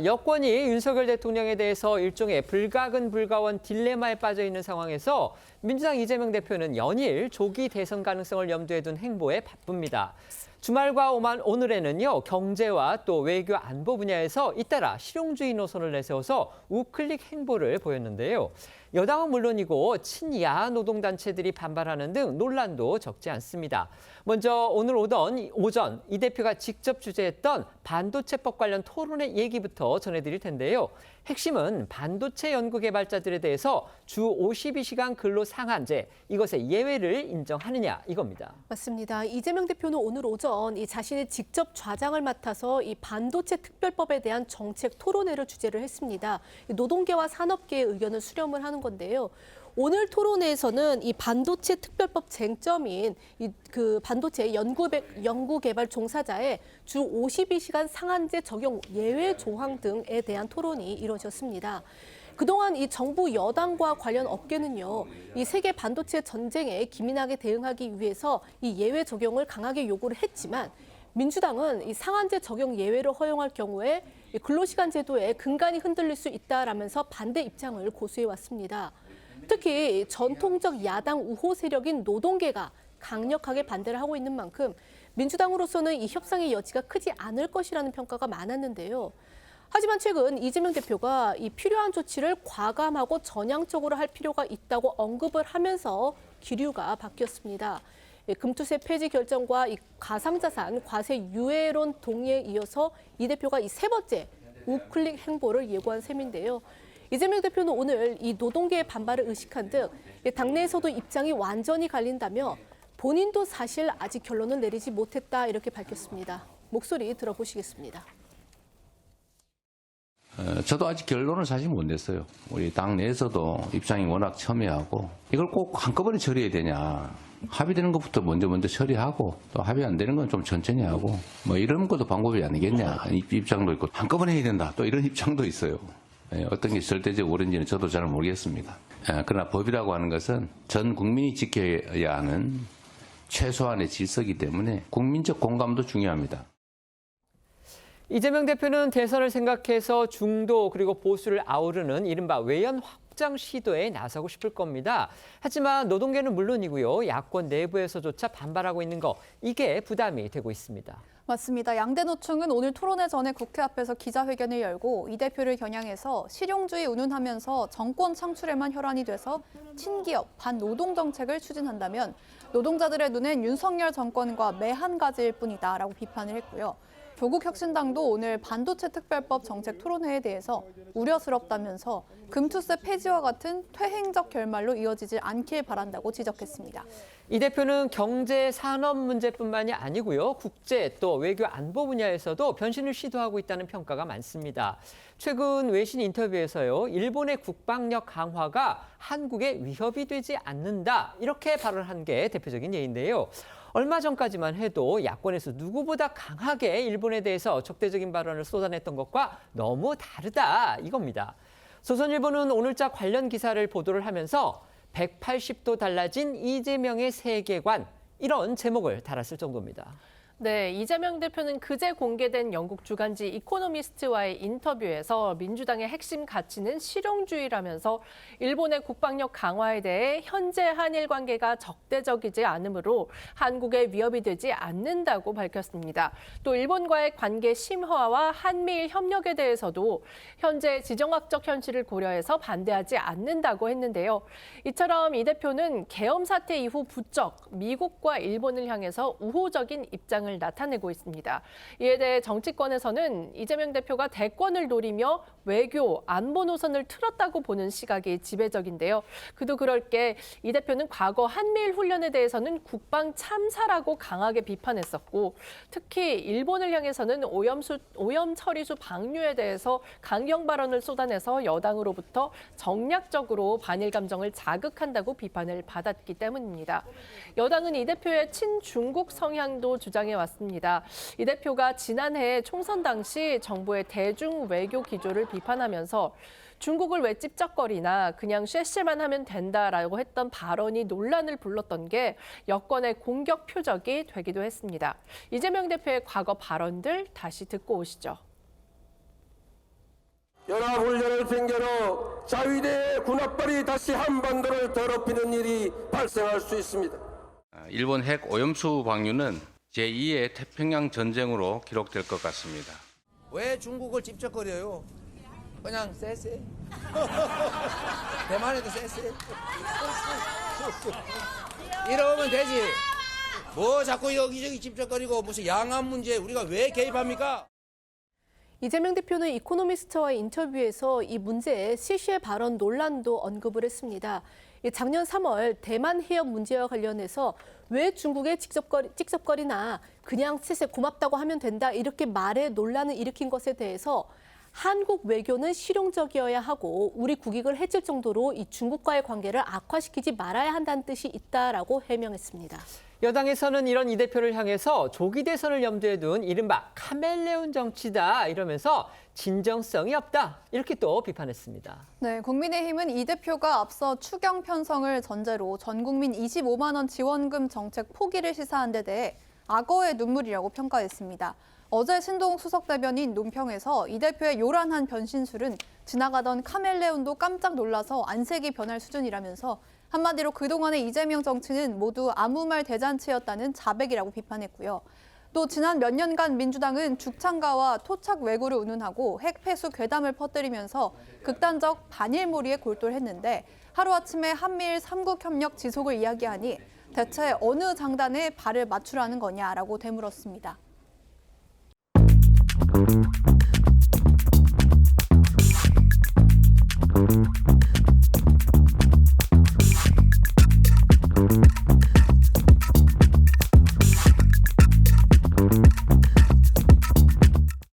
여권이 윤석열 대통령에 대해서 일종의 불가근 불가원 딜레마에 빠져 있는 상황에서 민주당 이재명 대표는 연일 조기 대선 가능성을 염두에 둔 행보에 바쁩니다. 주말과 오늘에는요, 경제와 또 외교 안보 분야에서 잇따라 실용주의 노선을 내세워서 우클릭 행보를 보였는데요. 여당은 물론이고 친야 노동단체들이 반발하는 등 논란도 적지 않습니다. 먼저 오늘 오전 이 대표가 직접 주재했던 반도체법 관련 토론회 얘기부터 전해드릴 텐데요. 핵심은 반도체 연구 개발자들에 대해서 주 52시간 근로 상한제, 이것의 예외를 인정하느냐 이겁니다. 맞습니다. 이재명 대표는 오늘 오전 자신이 직접 좌장을 맡아서 이 반도체 특별법에 대한 정책 토론회를 주재를 했습니다. 노동계와 산업계의 의견을 수렴을 하는 건데요. 오늘 토론회에서는 이 반도체 특별법 쟁점인 그 반도체 연구 개발 종사자의 주 52시간 상한제 적용 예외 조항 등에 대한 토론이 이루어졌습니다. 그동안 이 정부 여당과 관련 업계는요, 이 세계 반도체 전쟁에 기민하게 대응하기 위해서 이 예외 적용을 강하게 요구를 했지만 민주당은 이 상한제 적용 예외를 허용할 경우에 근로시간 제도에 근간이 흔들릴 수 있다라면서 반대 입장을 고수해 왔습니다. 특히 전통적 야당 우호 세력인 노동계가 강력하게 반대를 하고 있는 만큼 민주당으로서는 이 협상의 여지가 크지 않을 것이라는 평가가 많았는데요. 하지만 최근 이재명 대표가 이 필요한 조치를 과감하고 전향적으로 할 필요가 있다고 언급을 하면서 기류가 바뀌었습니다. 금투세 폐지 결정과 이 가상자산 과세 유예론 동의에 이어서 이 대표가 이 세 번째 우클릭 행보를 예고한 셈인데요. 이재명 대표는 오늘 이 노동계의 반발을 의식한 듯 당내에서도 입장이 완전히 갈린다며 본인도 사실 아직 결론을 내리지 못했다 이렇게 밝혔습니다. 목소리 들어보시겠습니다. 저도 아직 결론을 사실 못 냈어요. 우리 당 내에서도 입장이 워낙 첨예하고 이걸 꼭 한꺼번에 처리해야 되냐. 합의되는 것부터 먼저 처리하고 또 합의 안 되는 건 좀 천천히 하고 뭐 이런 것도 방법이 아니겠냐. 입장도 있고 한꺼번에 해야 된다. 또 이런 입장도 있어요. 어떤 게 절대적 옳은지는 저도 잘 모르겠습니다. 그러나 법이라고 하는 것은 전 국민이 지켜야 하는 최소한의 질서이기 때문에 국민적 공감도 중요합니다. 이재명 대표는 대선을 생각해서 중도 그리고 보수를 아우르는 이른바 외연 확장 시도에 나서고 싶을 겁니다. 하지만 노동계는 물론이고요. 야권 내부에서조차 반발하고 있는 거, 이게 부담이 되고 있습니다. 맞습니다. 양대 노총은 오늘 토론회 전에 국회 앞에서 기자회견을 열고 이 대표를 겨냥해서 실용주의 운운하면서 정권 창출에만 혈안이 돼서 친기업, 반노동 정책을 추진한다면 노동자들의 눈엔 윤석열 정권과 매 한 가지일 뿐이다라고 비판을 했고요. 조국혁신당도 오늘 반도체 특별법 정책 토론회에 대해서 우려스럽다면서 금투세 폐지와 같은 퇴행적 결말로 이어지지 않길 바란다고 지적했습니다. 이 대표는 경제, 산업 문제뿐만이 아니고요. 국제 또 외교 안보 분야에서도 변신을 시도하고 있다는 평가가 많습니다. 최근 외신 인터뷰에서요. 일본의 국방력 강화가 한국에 위협이 되지 않는다. 이렇게 발언한 게 대표적인 예인데요. 얼마 전까지만 해도 야권에서 누구보다 강하게 일본에 대해서 적대적인 발언을 쏟아냈던 것과 너무 다르다 이겁니다. 조선일보는 오늘자 관련 기사를 보도를 하면서 180도 달라진 이재명의 세계관, 이런 제목을 달았을 정도입니다. 네, 이재명 대표는 그제 공개된 영국 주간지 이코노미스트와의 인터뷰에서 민주당의 핵심 가치는 실용주의라면서 일본의 국방력 강화에 대해 현재 한일 관계가 적대적이지 않으므로 한국에 위협이 되지 않는다고 밝혔습니다. 또 일본과의 관계 심화와 한미일 협력에 대해서도 현재 지정학적 현실을 고려해서 반대하지 않는다고 했는데요. 이처럼 이 대표는 계엄 사태 이후 부쩍 미국과 일본을 향해서 우호적인 입장을 나타내고 있습니다. 이에 대해 정치권에서는 이재명 대표가 대권을 노리며 외교, 안보 노선을 틀었다고 보는 시각이 지배적인데요. 그도 그럴 게 이 대표는 과거 한미일 훈련에 대해서는 국방 참사라고 강하게 비판했었고 특히 일본을 향해서는 오염 처리수 방류에 대해서 강경 발언을 쏟아내서 여당으로부터 정략적으로 반일 감정을 자극한다고 비판을 받았기 때문입니다. 여당은 이 대표의 친중국 성향도 주장해 왔습니다. 이 대표가 지난해 총선 당시 정부의 대중 외교 기조를 비판하면서 중국을 왜 찝쩍거리나 그냥 쉐쉐만 하면 된다라고 했던 발언이 논란을 불렀던 게 여권의 공격 표적이 되기도 했습니다. 이재명 대표의 과거 발언들 다시 듣고 오시죠. 연합훈련을 핑계로 자위대의 군합발이 다시 한반도를 더럽히는 일이 발생할 수 있습니다. 일본 핵 오염수 방류는 제2의 태평양 전쟁으로 기록될 것 같습니다. 왜 중국을 찝쩍거려요? 그냥 쎄쎄. 대만에도 쎄쎄. 이러면 되지. 뭐 자꾸 여기저기 찝쩍거리고 무슨 양안 문제 우리가 왜 개입합니까? 이재명 대표는 이코노미스트와의 인터뷰에서 이 문제에 실시의 발언 논란도 언급을 했습니다. 작년 3월 대만 해협 문제와 관련해서 왜 중국에 찍적거리나 그냥 쎄쎄 고맙다고 하면 된다 이렇게 말에 논란을 일으킨 것에 대해서 한국 외교는 실용적이어야 하고 우리 국익을 해칠 정도로 이 중국과의 관계를 악화시키지 말아야 한다는 뜻이 있다라고 해명했습니다. 여당에서는 이런 이 대표를 향해서 조기 대선을 염두에 둔 이른바 카멜레온 정치다 이러면서 진정성이 없다 이렇게 또 비판했습니다. 네, 국민의힘은 이 대표가 앞서 추경 편성을 전제로 전 국민 25만 원 지원금 정책 포기를 시사한 데 대해 악어의 눈물이라고 평가했습니다. 어제 신동욱 수석 대변인 논평에서 이 대표의 요란한 변신술은 지나가던 카멜레온도 깜짝 놀라서 안색이 변할 수준이라면서 한마디로 그동안의 이재명 정치는 모두 아무 말 대잔치였다는 자백이라고 비판했고요. 또 지난 몇 년간 민주당은 죽창가와 토착 왜구를 운운하고 핵 폐수 괴담을 퍼뜨리면서 극단적 반일몰이에 골똘했는데 하루아침에 한미일 3국 협력 지속을 이야기하니 대체 어느 장단에 발을 맞추라는 거냐라고 되물었습니다.